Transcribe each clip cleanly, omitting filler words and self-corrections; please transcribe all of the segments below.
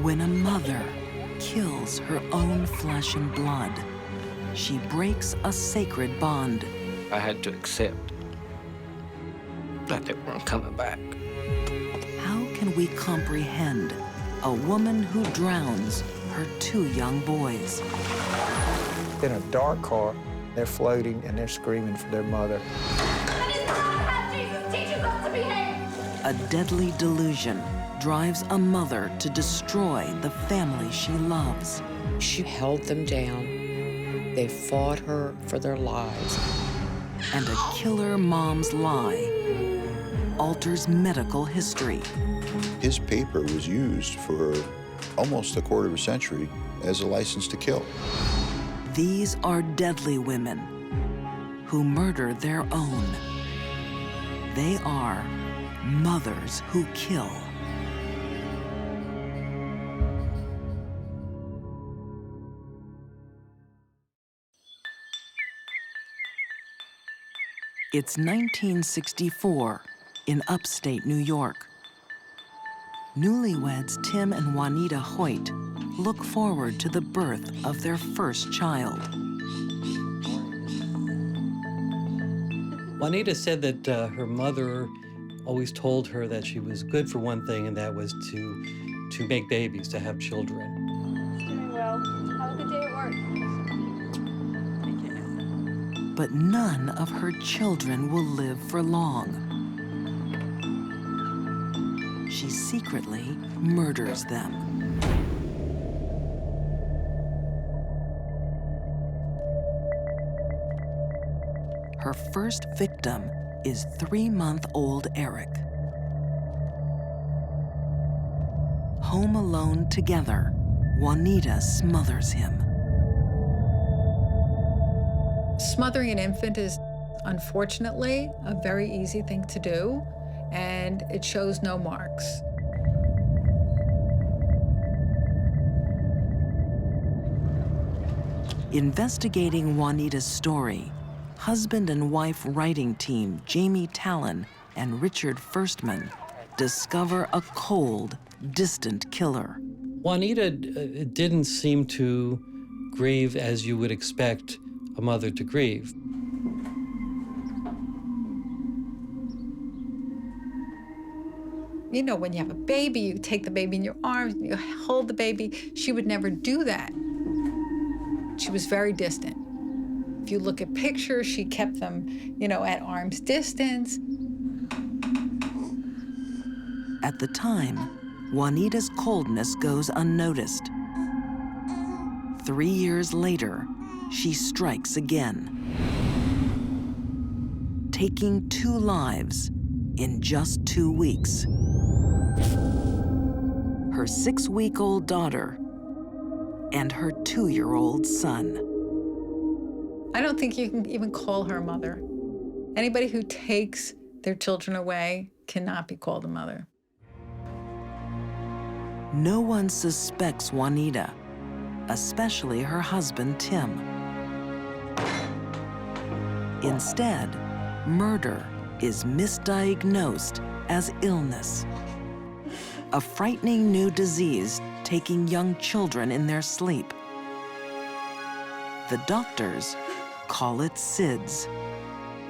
When a mother kills her own flesh and blood, she breaks a sacred bond. I had to accept that they weren't coming back. How can we comprehend a woman who drowns her 2 young boys? In a dark car, they're floating and they're screaming for their mother. Jesus teaches us to behave. A deadly delusion drives a mother to destroy the family she loves. She held them down. They fought her for their lives. And a killer mom's lie alters medical history. His paper was used for almost a quarter of a century as a license to kill. These are deadly women who murder their own. They are mothers who kill. It's 1964 in upstate New York. Newlyweds Tim and Wanita Hoy look forward to the birth of their first child. Wanita said that her mother always told her that she was good for one thing, and that was to make babies, to have children. Doing well. Have a good day at work. But none of her children will live for long. She secretly murders them. Her first victim is 3-month-old Eric. Home alone together, Wanita smothers him. Smothering an infant is, unfortunately, a very easy thing to do, and it shows no marks. Investigating Wanita's story, husband and wife writing team Jamie Talon and Richard Firstman discover a cold, distant killer. Wanita didn't seem to grieve as you would expect a mother to grieve. You know, when you have a baby, you take the baby in your arms, you hold the baby. She would never do that. She was very distant. If you look at pictures, she kept them, you know, at arm's distance. At the time, Wanita's coldness goes unnoticed. 3 years later, she strikes again, taking 2 lives in just 2 weeks. Her 6-week-old daughter and her 2-year-old son. I don't think you can even call her a mother. Anybody who takes their children away cannot be called a mother. No one suspects Wanita, especially her husband, Tim. Instead, murder is misdiagnosed as illness, a frightening new disease taking young children in their sleep. The doctors call it SIDS.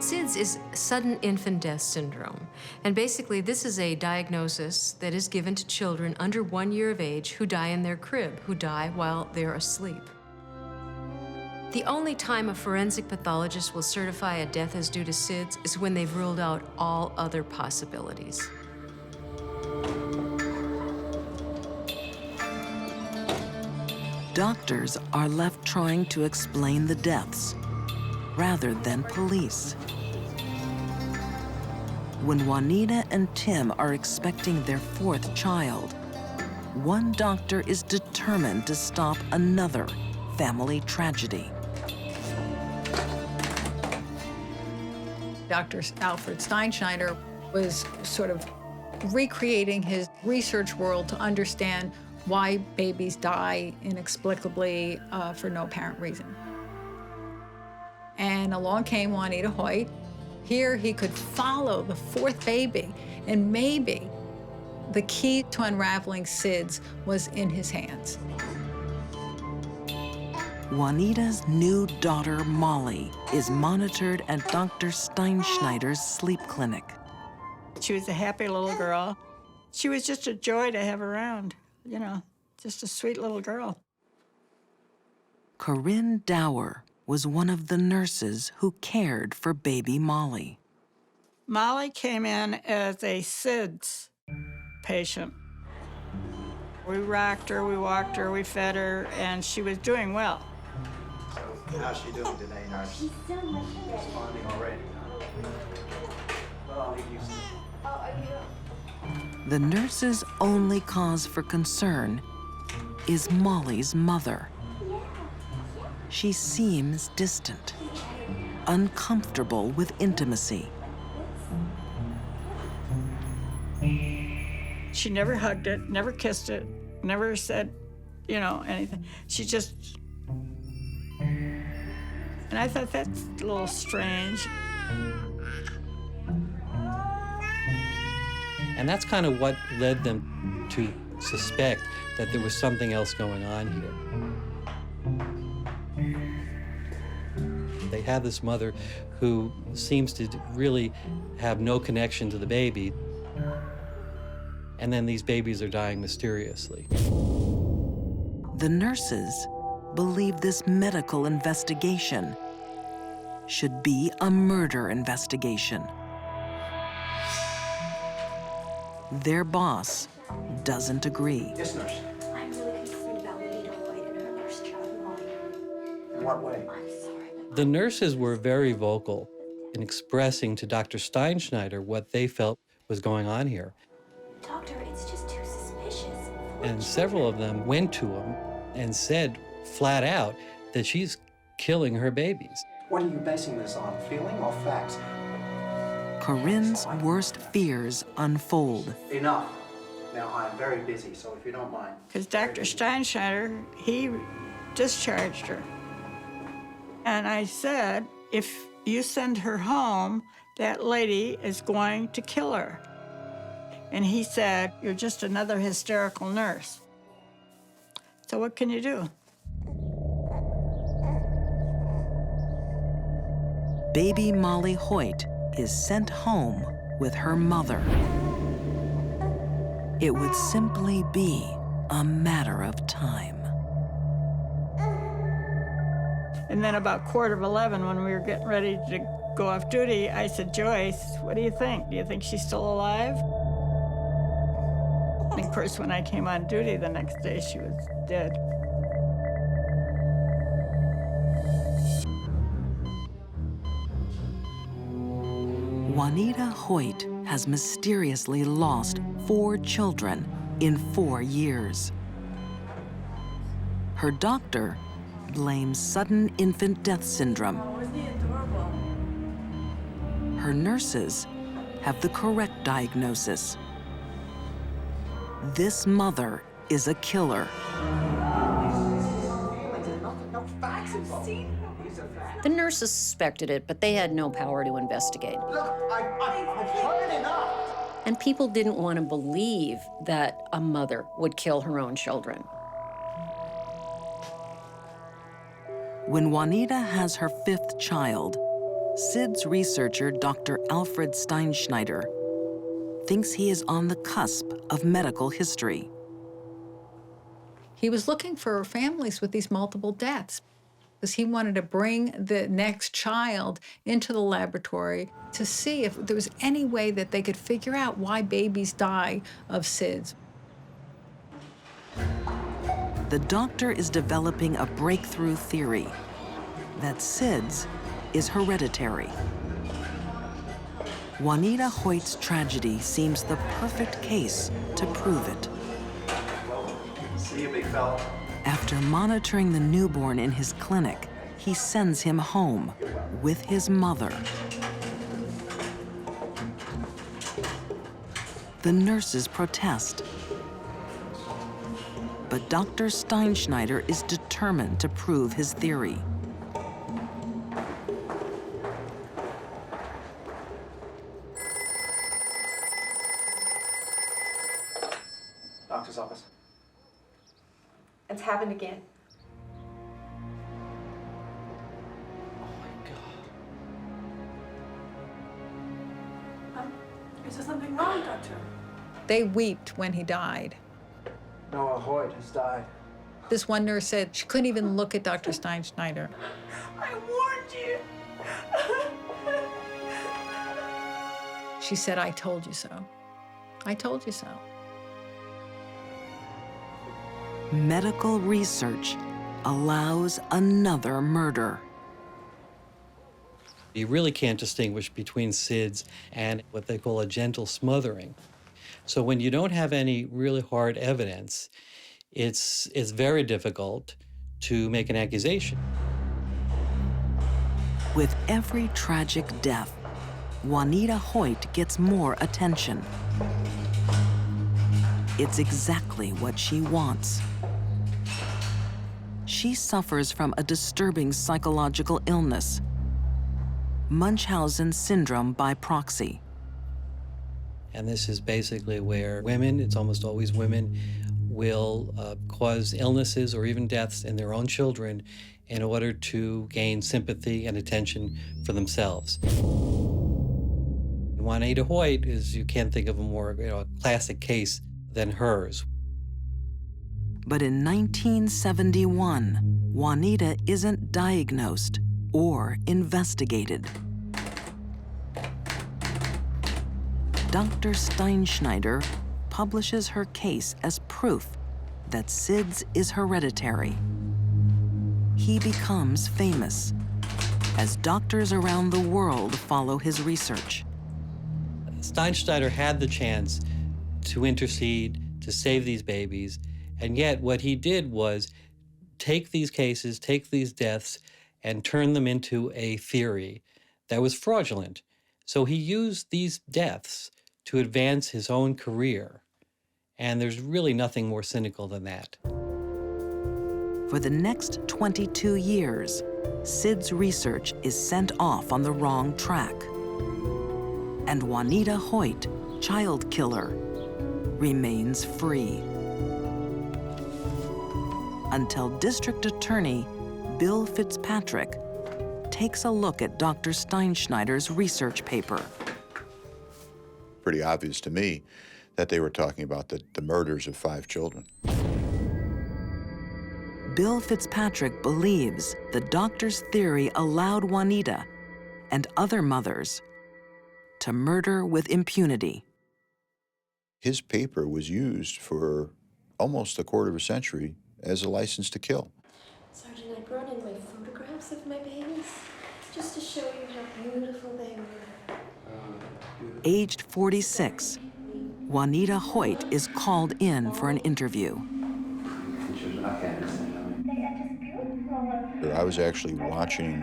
SIDS is sudden infant death syndrome. And basically, this is a diagnosis that is given to children under 1 year of age who die in their crib, who die while they're asleep. The only time a forensic pathologist will certify a death as due to SIDS is when they've ruled out all other possibilities. Doctors are left trying to explain the deaths rather than police. When Wanita and Tim are expecting their 4th child, one doctor is determined to stop another family tragedy. Dr. Alfred Steinschneider was sort of recreating his research world to understand why babies die inexplicably for no apparent reason. And along came Wanita Hoy. Here he could follow the 4th baby and maybe The key to unraveling SIDS was in his hands. Wanita's new daughter, Molly, is monitored at Dr. Steinschneider's sleep clinic. She was a happy little girl. She was just a joy to have around, you know, just a sweet little girl. Corinne Dower was one of the nurses who cared for baby Molly. Molly came in as a SIDS patient. We rocked her, we walked her, we fed her, and she was doing well. So how's she doing today, nurse? She's doing much better. Responding already. Well, I'll leave you some. The nurse's only cause for concern is Molly's mother. She seems distant, uncomfortable with intimacy. She never hugged it, never kissed it, never said, you know, anything. She just... And I thought that's a little strange. And that's kind of what led them to suspect that there was something else going on here. They have this mother who seems to really have no connection to the baby, and then these babies are dying mysteriously. The nurses believe this medical investigation should be a murder investigation. Their boss doesn't agree. Yes, nurse. I'm really concerned about Wanita Hoy and her nurse child, Molly. In what way? I'm sorry. The nurses were very vocal in expressing to Dr. Steinschneider what they felt was going on here. Doctor, it's just too suspicious. And several of them went to him and said flat out that she's killing her babies. What are you basing this on, feeling or facts? Corinne's worst fears unfold. Enough. Now, I'm very busy, so if you don't mind. Because Dr. Steinschneider, he discharged her. And I said, if you send her home, that lady is going to kill her. And he said, you're just another hysterical nurse. So what can you do? Baby Molly Hoyt is sent home with her mother. It would simply be a matter of time. And then about 11:15, when we were getting ready to go off duty, I said, Joyce, what do you think? Do you think she's still alive? And of course, when I came on duty the next day, she was dead. Wanita Hoyt has mysteriously lost 4 children in 4 years. Her doctor blames sudden infant death syndrome. Oh, isn't he adorable? Her nurses have the correct diagnosis. This mother is a killer. The nurses suspected it, but they had no power to investigate. Look, I've heard enough. And people didn't want to believe that a mother would kill her own children. When Wanita has her 5th child, SIDS researcher Dr. Alfred Steinschneider thinks he is on the cusp of medical history. He was looking for families with these multiple deaths because he wanted to bring the next child into the laboratory to see if there was any way that they could figure out why babies die of SIDS. The doctor is developing a breakthrough theory that SIDS is hereditary. Wanita Hoyt's tragedy seems the perfect case to prove it. See you, big fella. After monitoring the newborn in his clinic, he sends him home with his mother. The nurses protest, but Dr. Steinschneider is determined to prove his theory. doctor's office. It's happened again. Is there something wrong, Doctor? They wept when he died. Noah Hoyt has died. This one nurse said she couldn't even look at Dr. Steinschneider. I warned you. She said, I told you so. I told you so. Medical research allows another murder. You really can't distinguish between SIDS and what they call a gentle smothering. So when you don't have any really hard evidence, it's very difficult to make an accusation. With every tragic death, Wanita Hoyt gets more attention. It's exactly what she wants. She suffers from a disturbing psychological illness, Munchausen syndrome by proxy. And this is basically where women, it's almost always women, will cause illnesses or even deaths in their own children in order to gain sympathy and attention for themselves. Wanita Hoyt is, you can't think of a more a classic case than hers. But in 1971, Wanita isn't diagnosed or investigated. Dr. Steinschneider publishes her case as proof that SIDS is hereditary. He becomes famous as doctors around the world follow his research. Steinschneider had the chance to intercede, to save these babies, and yet what he did was take these cases, take these deaths, and turn them into a theory that was fraudulent. So he used these deaths to advance his own career. And there's really nothing more cynical than that. For the next 22 years, SIDS research is sent off on the wrong track. And Wanita Hoyt, child killer, remains free. Until District Attorney Bill Fitzpatrick takes a look at Dr. Steinschneider's research paper. Pretty obvious to me that they were talking about the murders of 5 children. Bill Fitzpatrick believes the doctor's theory allowed Wanita and other mothers to murder with impunity. His paper was used for almost a quarter of a century as a license to kill. Sergeant, I brought in my photographs of my babies just to show you how beautiful they were. Aged 46, Wanita Hoyt is called in for an interview. I was actually watching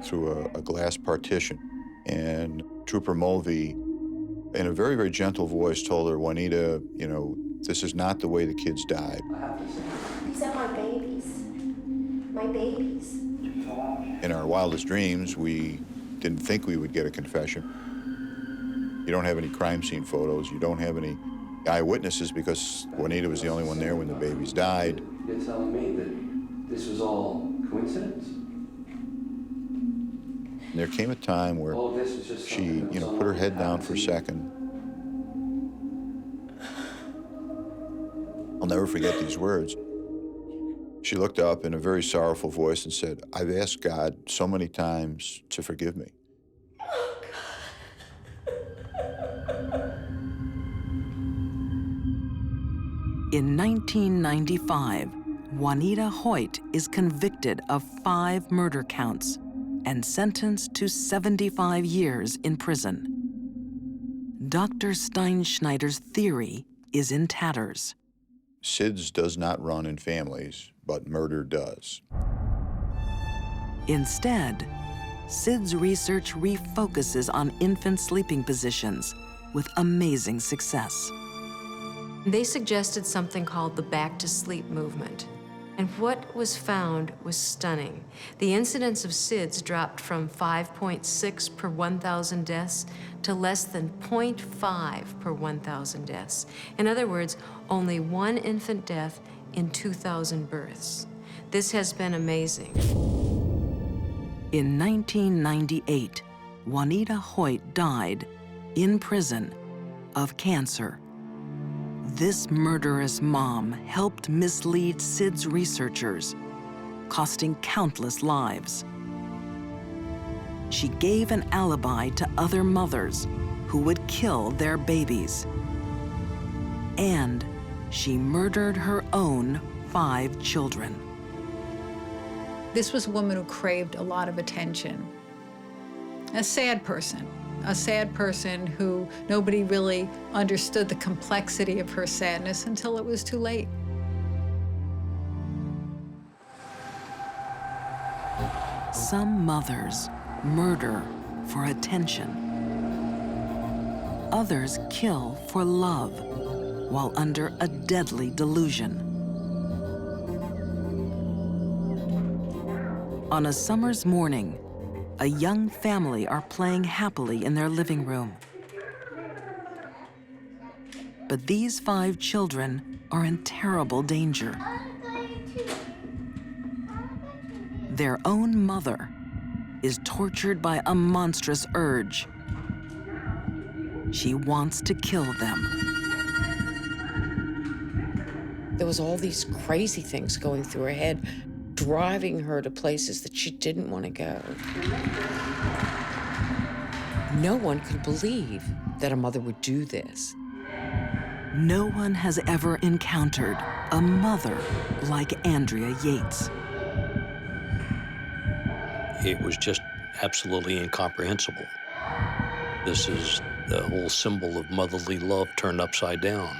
through a glass partition, and Trooper Mulvey, in a very, very gentle voice, told her, Wanita, you know, this is not the way the kids died. These are my babies. My babies. In our wildest dreams, we didn't think we would get a confession. You don't have any crime scene photos. You don't have any eyewitnesses because Wanita was the only one there when the babies died. You're telling me that this was all coincidence? And there came a time where she, put her head down for a second. I'll never forget these words. She looked up in a very sorrowful voice and said, I've asked God so many times to forgive me. In 1995, Wanita Hoyt is convicted of 5 murder counts and sentenced to 75 years in prison. Dr. Steinschneider's theory is in tatters. SIDS does not run in families, but murder does. Instead, SIDS research refocuses on infant sleeping positions with amazing success. They suggested something called the back to sleep movement. And what was found was stunning. The incidence of SIDS dropped from 5.6 per 1,000 deaths to less than 0.5 per 1,000 deaths. In other words, only one infant death in 2,000 births. This has been amazing. In 1998, Wanita Hoy died in prison of cancer. This murderous mom helped mislead SIDS researchers, costing countless lives. She gave an alibi to other mothers who would kill their babies. And she murdered her own 5 children. This was a woman who craved a lot of attention. A sad person who nobody really understood the complexity of her sadness until it was too late. Some mothers murder for attention. Others kill for love while under a deadly delusion. On a summer's morning, a young family are playing happily in their living room. But these 5 children are in terrible danger. Their own mother is tortured by a monstrous urge. She wants to kill them. There was all these crazy things going through her head, driving her to places that she didn't want to go. No one could believe that a mother would do this. No one has ever encountered a mother like Andrea Yates. It was just absolutely incomprehensible. This is the whole symbol of motherly love turned upside down.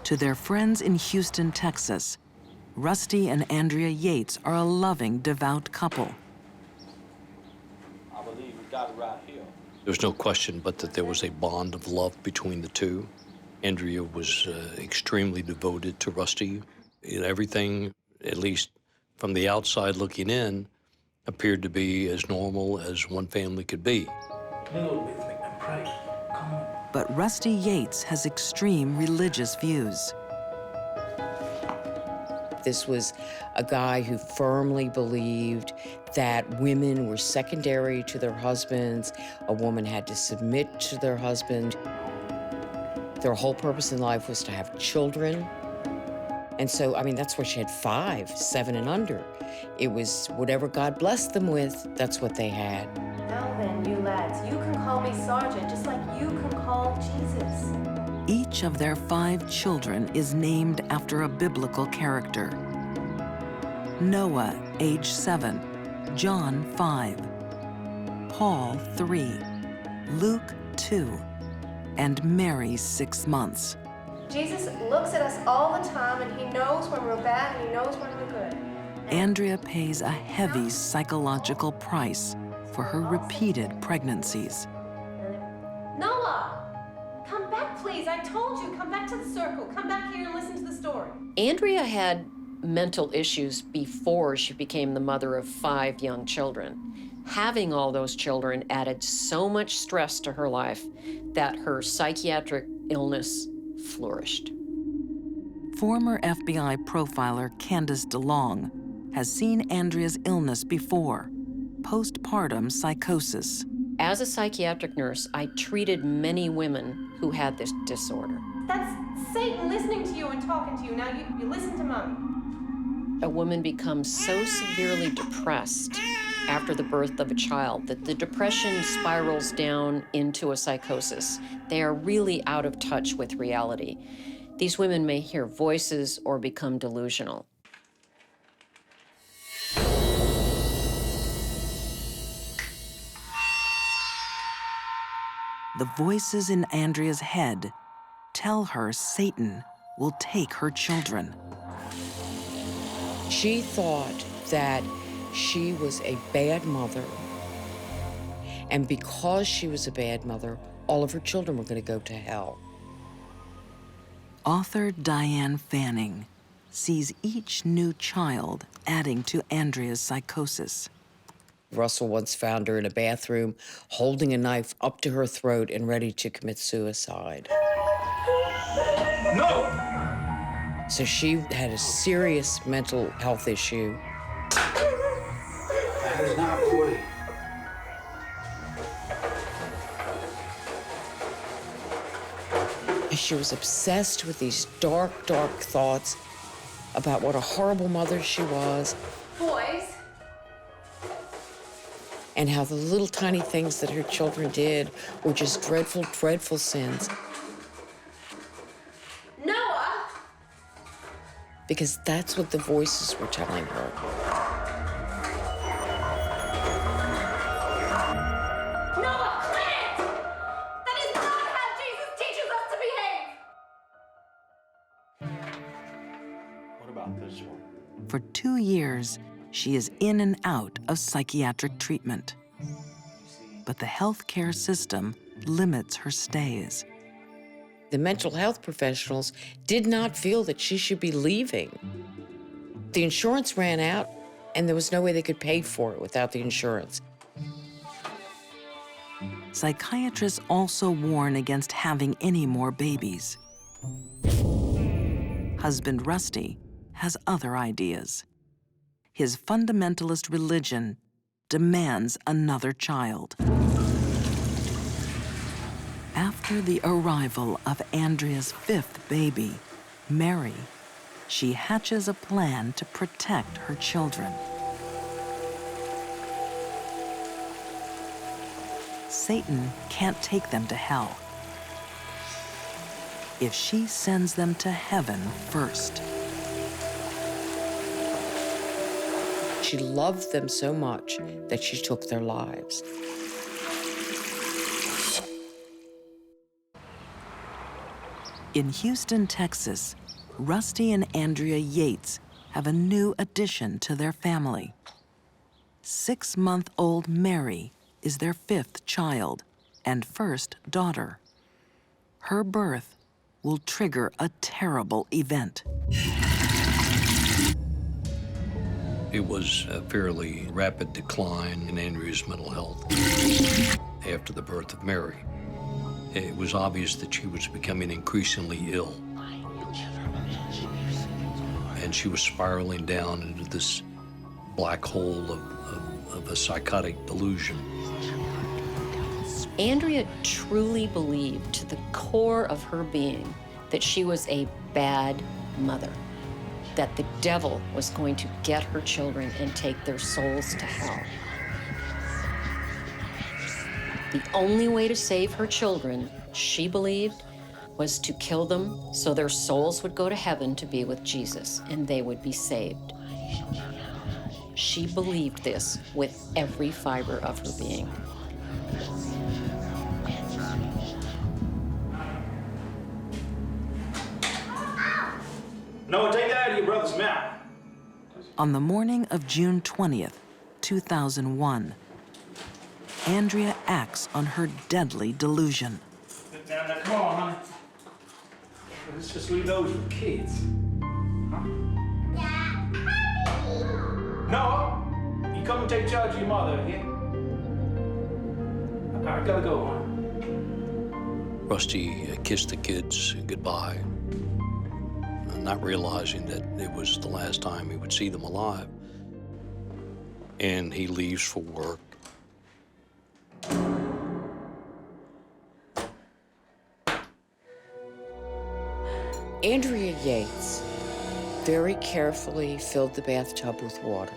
To their friends in Houston, Texas, Rusty and Andrea Yates are a loving, devout couple. I believe we got it right here. There's no question but that there was a bond of love between the two. Andrea was extremely devoted to Rusty. Everything, at least from the outside looking in, appeared to be as normal as one family could be. But Rusty Yates has extreme religious views. This was a guy who firmly believed that women were secondary to their husbands. A woman had to submit to their husband. Their whole purpose in life was to have children. And so, I mean, that's why she had 5, 7 and under. It was whatever God blessed them with, that's what they had. Now then, you lads, you can call me Sergeant, just like you can call Jesus. Each of their 5 children is named after a biblical character. Noah, age 7, John, 5, Paul, 3, Luke, 2, and Mary, 6 months. Jesus looks at us all the time, and he knows when we're bad, and he knows when we're good. Andrea pays a heavy psychological price for her repeated pregnancies. Noah, come back, please. I told you, come back to the circle. Come back here and listen to the story. Andrea had mental issues before she became the mother of 5 young children. Having all those children added so much stress to her life that her psychiatric illness flourished. Former FBI profiler Candice DeLong has seen Andrea's illness before, postpartum psychosis. As a psychiatric nurse, I treated many women who had this disorder. That's Satan listening to you and talking to you. Now you listen to Mommy. A woman becomes so severely depressed after the birth of a child that the depression spirals down into a psychosis. They are really out of touch with reality. These women may hear voices or become delusional. The voices in Andrea's head tell her Satan will take her children. She thought that she was a bad mother, and because she was a bad mother, all of her children were going to go to hell. Author Diane Fanning sees each new child adding to Andrea's psychosis. Russell once found her in a bathroom holding a knife up to her throat and ready to commit suicide. No! So she had a serious mental health issue. That is not the way. She was obsessed with these dark, dark thoughts about what a horrible mother she was. Boys. And how the little tiny things that her children did were just dreadful, dreadful sins. Noah! Because that's what the voices were telling her. Noah, quit it! That is not how Jesus teaches us to behave! What about this one? For 2 years, she is in and out of psychiatric treatment. But the healthcare system limits her stays. The mental health professionals did not feel that she should be leaving. The insurance ran out, and there was no way they could pay for it without the insurance. Psychiatrists also warn against having any more babies. Husband Rusty has other ideas. His fundamentalist religion demands another child. After the arrival of Andrea's 5th baby, Mary, she hatches a plan to protect her children. Satan can't take them to hell if she sends them to heaven first. She loved them so much that she took their lives. In Houston, Texas, Rusty and Andrea Yates have a new addition to their family. 6-month-old Mary is their 5th child and first daughter. Her birth will trigger a terrible event. It was a fairly rapid decline in Andrea's mental health after the birth of Mary. It was obvious that she was becoming increasingly ill. And she was spiraling down into this black hole of a psychotic delusion. Andrea truly believed to the core of her being that she was a bad mother, that the devil was going to get her children and take their souls to hell. The only way to save her children, she believed, was to kill them so their souls would go to heaven to be with Jesus and they would be saved. She believed this with every fiber of her being. Noah, take that out of your brother's mouth. On the morning of June 20th, 2001, Andrea acts on her deadly delusion. Sit down there. Come on, honey. Let's just leave those for kids. Huh? Noah, you come and take charge of your mother, okay? I gotta go, huh? Rusty kissed the kids goodbye, not realizing that it was the last time he would see them alive. And he leaves for work. Andrea Yates very carefully filled the bathtub with water.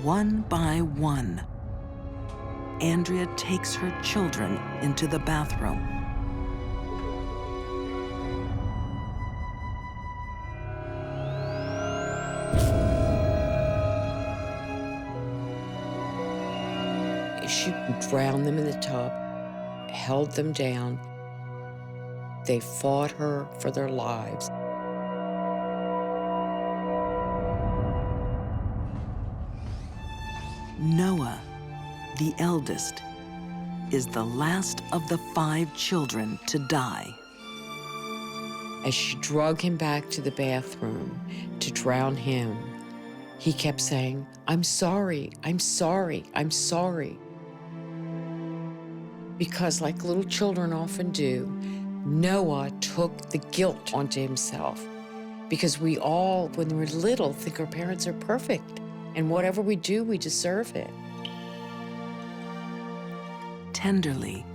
One by one, Andrea takes her children into the bathroom. She drowned them in the tub, held them down. They fought her for their lives. Noah, the eldest, is the last of the 5 children to die. As she drug him back to the bathroom to drown him, he kept saying, "I'm sorry, I'm sorry, I'm sorry." Because like little children often do, Noah took the guilt onto himself. Because we all, when we're little, think our parents are perfect. And whatever we do, we deserve it. Tenderly,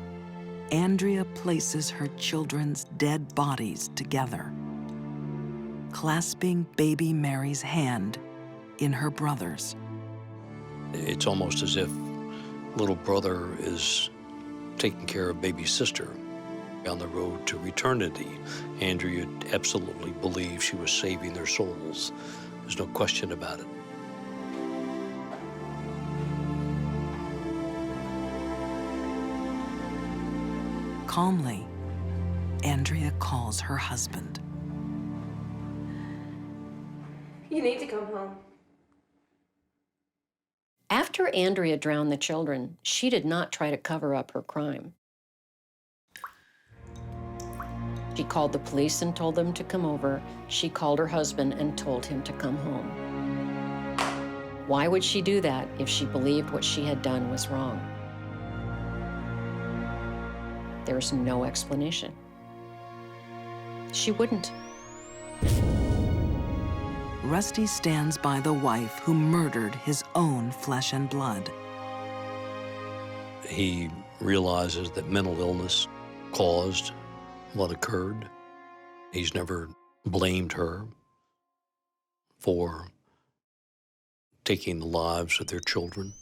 Andrea places her children's dead bodies together, clasping baby Mary's hand in her brother's. It's almost as if little brother is taking care of baby sister on the road to eternity. Andrea absolutely believed she was saving their souls. There's no question about it. Calmly, Andrea calls her husband. You need to come home. After Andrea drowned the children, she did not try to cover up her crime. She called the police and told them to come over. She called her husband and told him to come home. Why would she do that if she believed what she had done was wrong? There's no explanation. She wouldn't. Rusty stands by the wife who murdered his own flesh and blood. He realizes that mental illness caused what occurred. He's never blamed her for taking the lives of their children.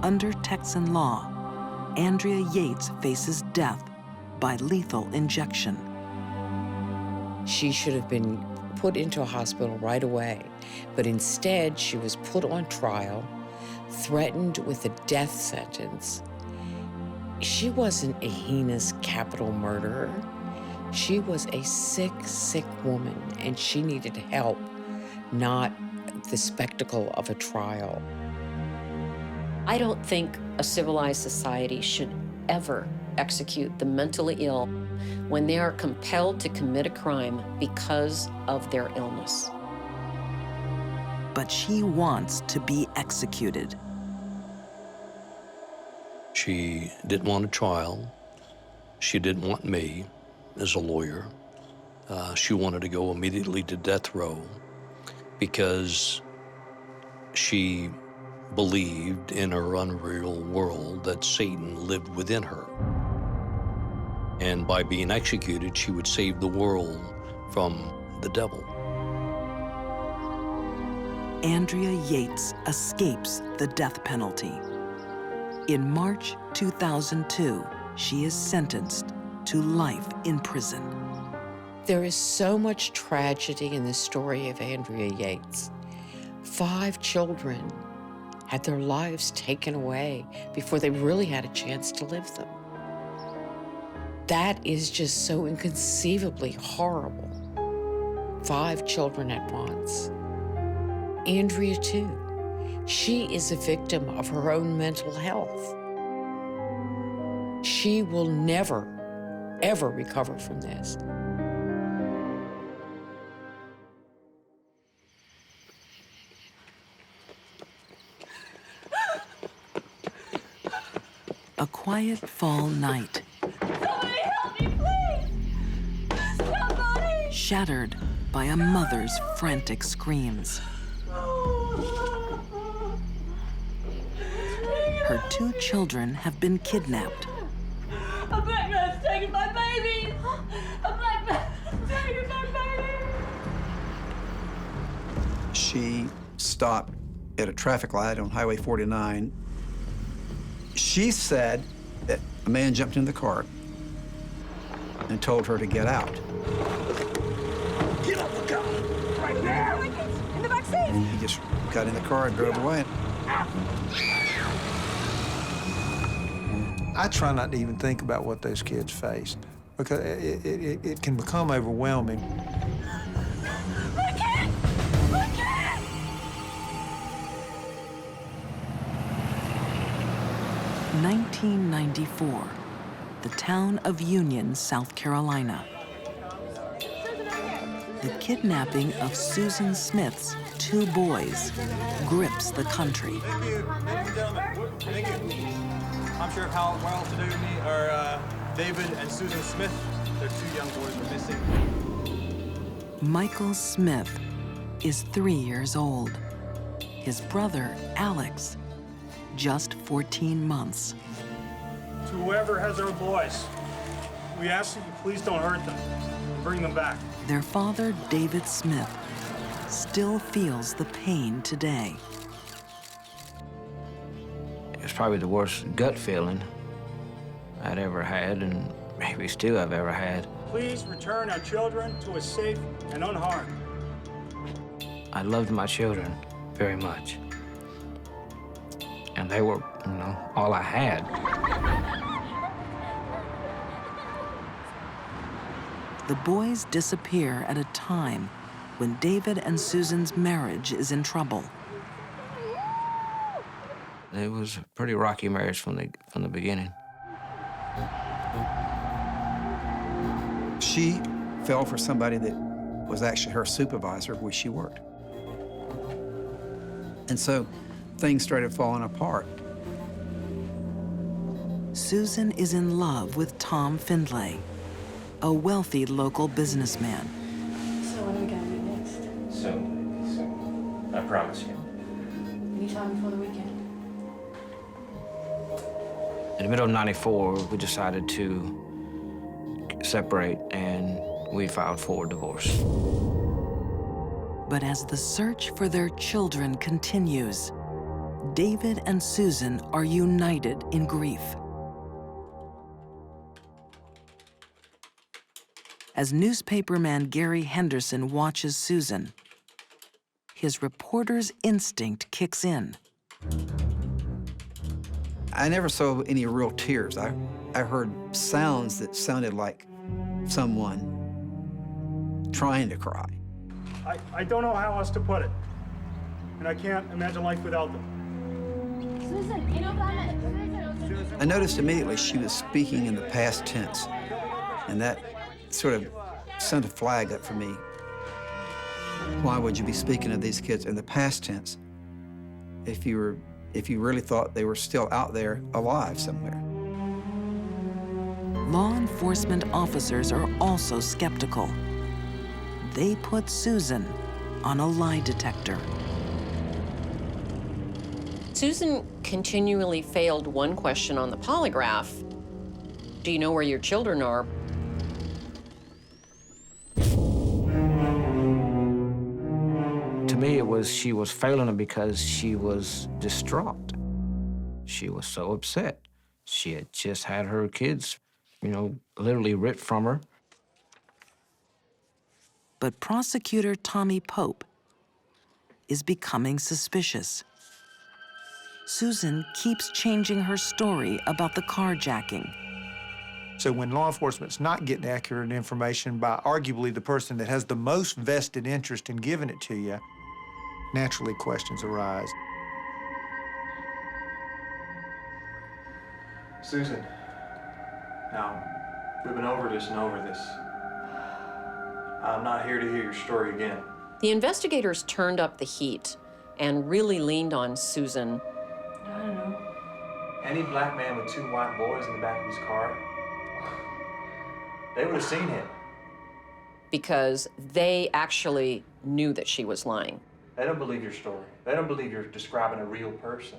Under Texan law, Andrea Yates faces death by lethal injection. She should have been put into a hospital right away, but instead she was put on trial, threatened with a death sentence. She wasn't a heinous capital murderer. She was a sick, sick woman, and she needed help, not the spectacle of a trial. I don't think a civilized society should ever execute the mentally ill when they are compelled to commit a crime because of their illness. But she wants to be executed. She didn't want a trial. She didn't want me as a lawyer. She wanted to go immediately to death row because she believed in her unreal world that Satan lived within her. And by being executed, she would save the world from the devil. Andrea Yates escapes the death penalty. In March 2002, she is sentenced to life in prison. There is so much tragedy in the story of Andrea Yates. 5 children had their lives taken away before they really had a chance to live them. That is just so inconceivably horrible. 5 children at once. Andrea, too. She is a victim of her own mental health. She will never, ever recover from this. A quiet fall night. Somebody help me, please! Somebody! Shattered by a mother's frantic screams. Her 2 children have been kidnapped. A black man's taking my baby! A black man's taking my baby! She stopped at a traffic light on Highway 49. She said that a man jumped in the car and told her to get out. Get off the car! Right there! In the back seat! He just got in the car and drove away. I try not to even think about what those kids faced because it can become overwhelming. I can't! I can't! 1, 1994, the town of Union, South Carolina. The kidnapping of Susan Smith's 2 boys grips the country. Thank you, ladies and gentlemen. Thank you. I'm Sheriff how well-to-do me are David and Susan Smith. Their 2 young boys are missing. Michael Smith is 3 years old. His brother, Alex, just 14 months. To whoever has our boys, we ask that you please don't hurt them and bring them back. Their father, David Smith, still feels the pain today. It's probably the worst gut feeling I'd ever had, and maybe still I've ever had. Please return our children to us safe and unharmed. I loved my children very much. And they were, all I had. The boys disappear at a time when David and Susan's marriage is in trouble. It was a pretty rocky marriage from the beginning. She fell for somebody that was actually her supervisor where she worked. And so things started falling apart. Susan is in love with Tom Findlay, a wealthy local businessman. So when are we going to meet next? Soon. I promise you. Anytime before the weekend? In the middle of '94, we decided to separate, and we filed for divorce. But as the search for their children continues, David and Susan are united in grief. As newspaperman Gary Henderson watches Susan, his reporter's instinct kicks in. I never saw any real tears. I heard sounds that sounded like someone trying to cry. I don't know how else to put it, and I can't imagine life without them. Susan, you know that? I noticed immediately she was speaking in the past tense, and that sort of sent a flag up for me. Why would you be speaking of these kids in the past tense if you really thought they were still out there alive somewhere? Law enforcement officers are also skeptical. They put Susan on a lie detector. Susan continually failed one question on the polygraph. Do you know where your children are? To me, it was she was failing him because she was distraught. She was so upset. She had just had her kids, literally ripped from her. But prosecutor Tommy Pope is becoming suspicious. Susan keeps changing her story about the carjacking. So when law enforcement's not getting accurate information by arguably the person that has the most vested interest in giving it to you, naturally questions arise. Susan, now, we've been over this and over this. I'm not here to hear your story again. The investigators turned up the heat and really leaned on Susan. I don't know. Any black man with 2 white boys in the back of his car, they would have seen him. Because they actually knew that she was lying. They don't believe your story. They don't believe you're describing a real person.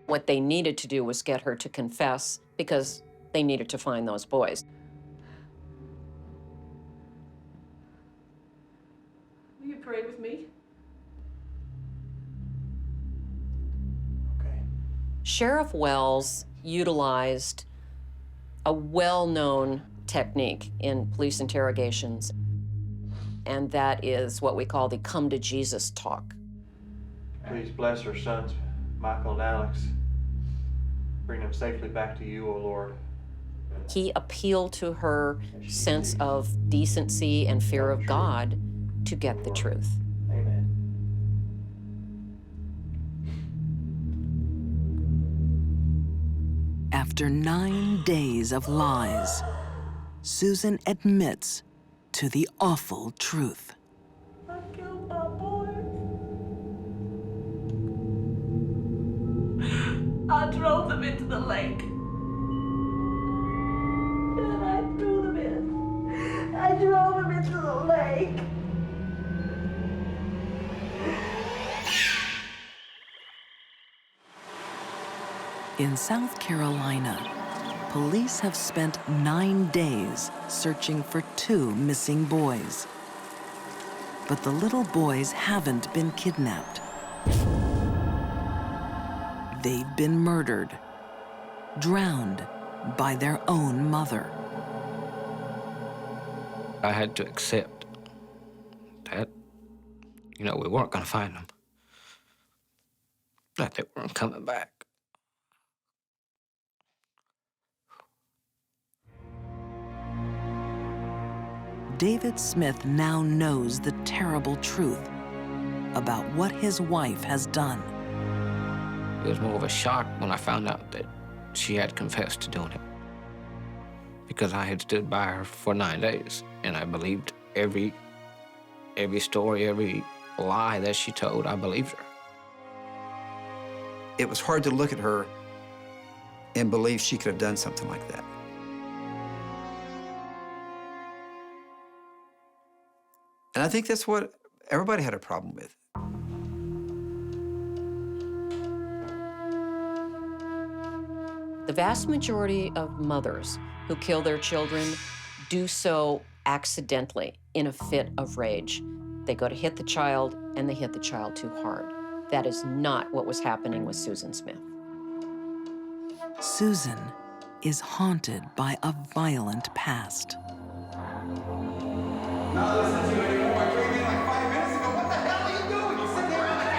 What they needed to do was get her to confess because they needed to find those boys. Will you pray with me? Sheriff Wells utilized a well-known technique in police interrogations, and that is what we call the come to Jesus talk. Please bless our sons, Michael and Alex. Bring them safely back to you, O Lord. He appealed to her sense of decency and fear of God to get the truth. After 9 days of lies, Susan admits to the awful truth. I killed my boy. I drove them into the lake. And I threw them in. I drove them into the lake. In South Carolina, police have spent 9 days searching for 2 missing boys. But the little boys haven't been kidnapped. They've been murdered, drowned by their own mother. I had to accept that, we weren't gonna find them. That they weren't coming back. David Smith now knows the terrible truth about what his wife has done. It was more of a shock when I found out that she had confessed to doing it. Because I had stood by her for 9 days, and I believed every story, every lie that she told, I believed her. It was hard to look at her and believe she could have done something like that. And I think that's what everybody had a problem with. The vast majority of mothers who kill their children do so accidentally in a fit of rage. They go to hit the child, and they hit the child too hard. That is not what was happening with Susan Smith. Susan is haunted by a violent past. Not listen to you anymore. I came in like 5 minutes ago. What the hell are you doing? You sitting there on the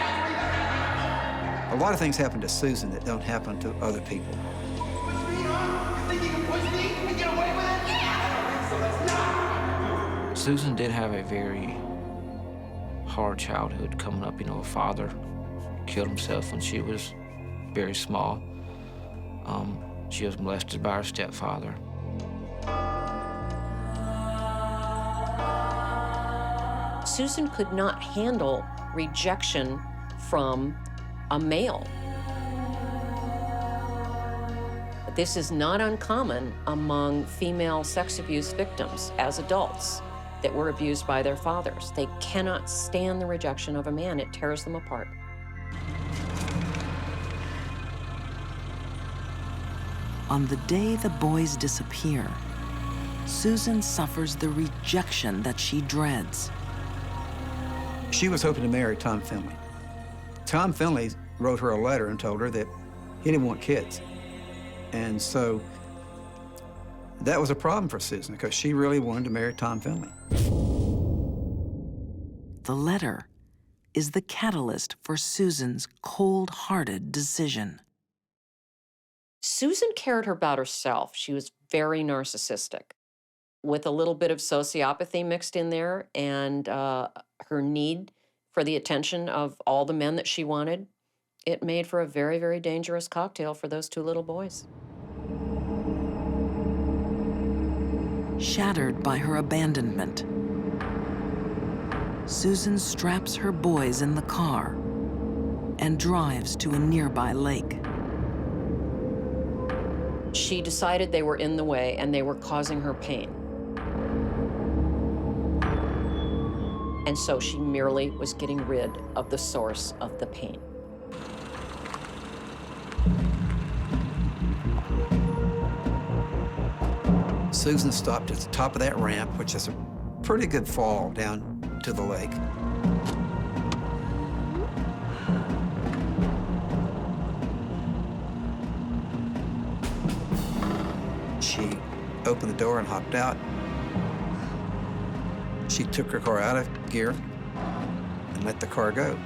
couch? A lot of things happen to Susan that don't happen to other people. Push me, huh? You think you can push me and get away with it? Yeah, I don't think so. Let's not. Susan did have a very hard childhood coming up. Her father killed himself when she was very small. She was molested by her stepfather. Susan could not handle rejection from a male. This is not uncommon among female sex abuse victims as adults that were abused by their fathers. They cannot stand the rejection of a man. It tears them apart. On the day the boys disappear, Susan suffers the rejection that she dreads. She was hoping to marry Tom Finley. Tom Finley wrote her a letter and told her that he didn't want kids. And so that was a problem for Susan because she really wanted to marry Tom Finley. The letter is the catalyst for Susan's cold-hearted decision. Susan cared about herself. She was very narcissistic, with a little bit of sociopathy mixed in there, and her need for the attention of all the men that she wanted. It made for a very, very dangerous cocktail for those 2 little boys. Shattered by her abandonment, Susan straps her boys in the car and drives to a nearby lake. She decided they were in the way and they were causing her pain. And so she merely was getting rid of the source of the pain. Susan stopped at the top of that ramp, which is a pretty good fall down to the lake. She opened the door and hopped out. She took her car out of gear and let the car go.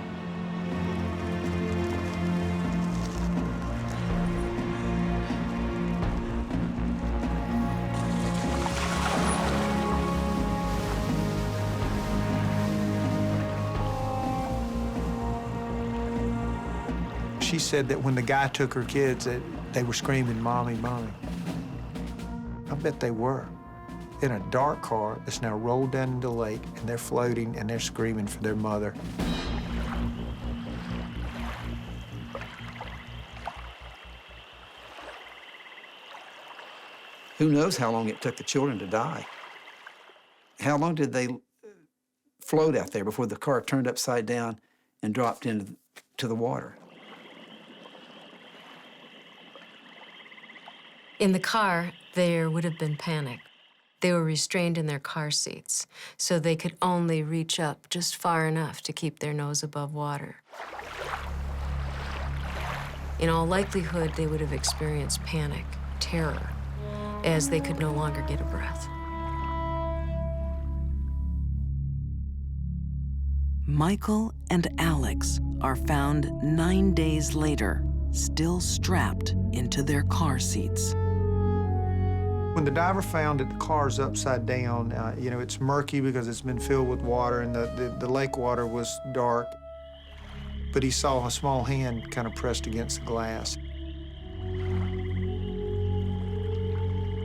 She said that when the guy took her kids, that They were screaming, "Mommy, Mommy." I bet they were. In a dark car that's now rolled down into the lake, and they're floating, and they're screaming for their mother. Who knows how long it took the children to die? How long did they float out there before the car turned upside down and dropped into the water? In the car, there would have been panic. They were restrained in their car seats, so they could only reach up just far enough to keep their nose above water. In all likelihood, they would have experienced panic, terror, as they could no longer get a breath. Michael and Alex are found 9 days later, still strapped into their car seats. When the diver found that the car's upside down, you know, it's murky because it's been filled with water, and the lake water was dark. But he saw a small hand kind of pressed against the glass.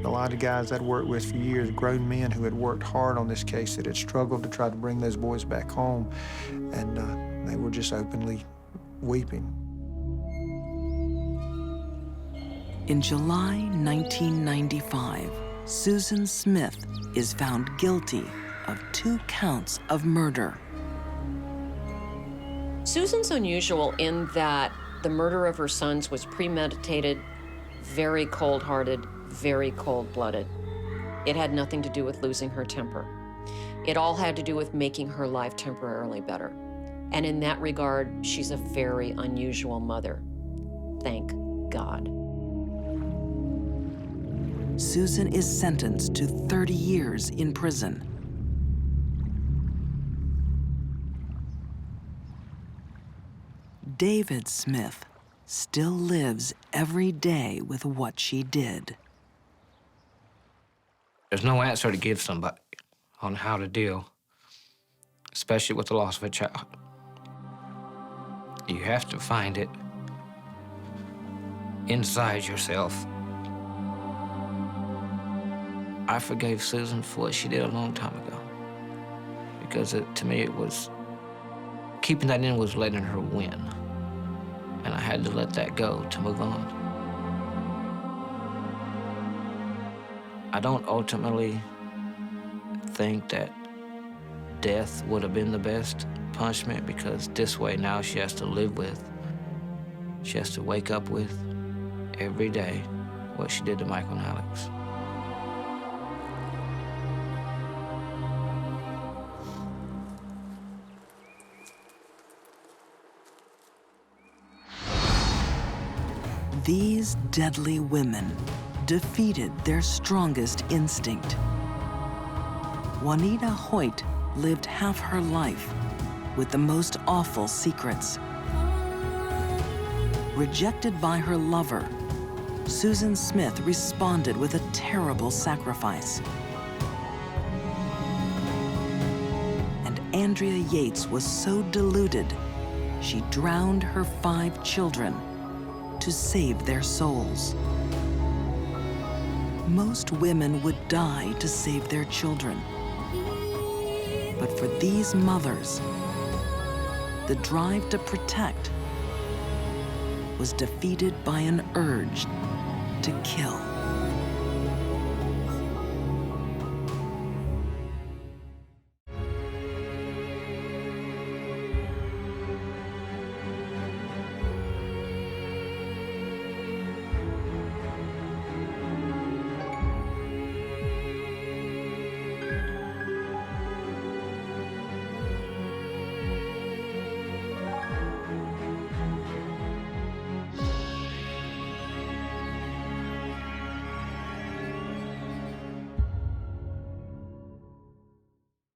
A lot of guys I'd worked with for years, grown men who had worked hard on this case, that had struggled to try to bring those boys back home, and they were just openly weeping. In July 1995, Susan Smith is found guilty of 2 counts of murder. Susan's unusual in that the murder of her sons was premeditated, very cold-hearted, very cold-blooded. It had nothing to do with losing her temper. It all had to do with making her life temporarily better. And in that regard, she's a very unusual mother. Thank God. Susan is sentenced to 30 years in prison. David Smith still lives every day with what she did. There's no answer to give somebody on how to deal, especially with the loss of a child. You have to find it inside yourself. I forgave Susan for what she did a long time ago, because to me it was, keeping that in was letting her win, and I had to let that go to move on. I don't ultimately think that death would have been the best punishment, because this way now she has to live with, she has to wake up with every day what she did to Michael and Alex. These deadly women defeated their strongest instinct. Wanita Hoy lived half her life with the most awful secrets. Rejected by her lover, Susan Smith responded with a terrible sacrifice. And Andrea Yates was so deluded, she drowned her 5 children to save their souls. Most women would die to save their children. But for these mothers, the drive to protect was defeated by an urge to kill.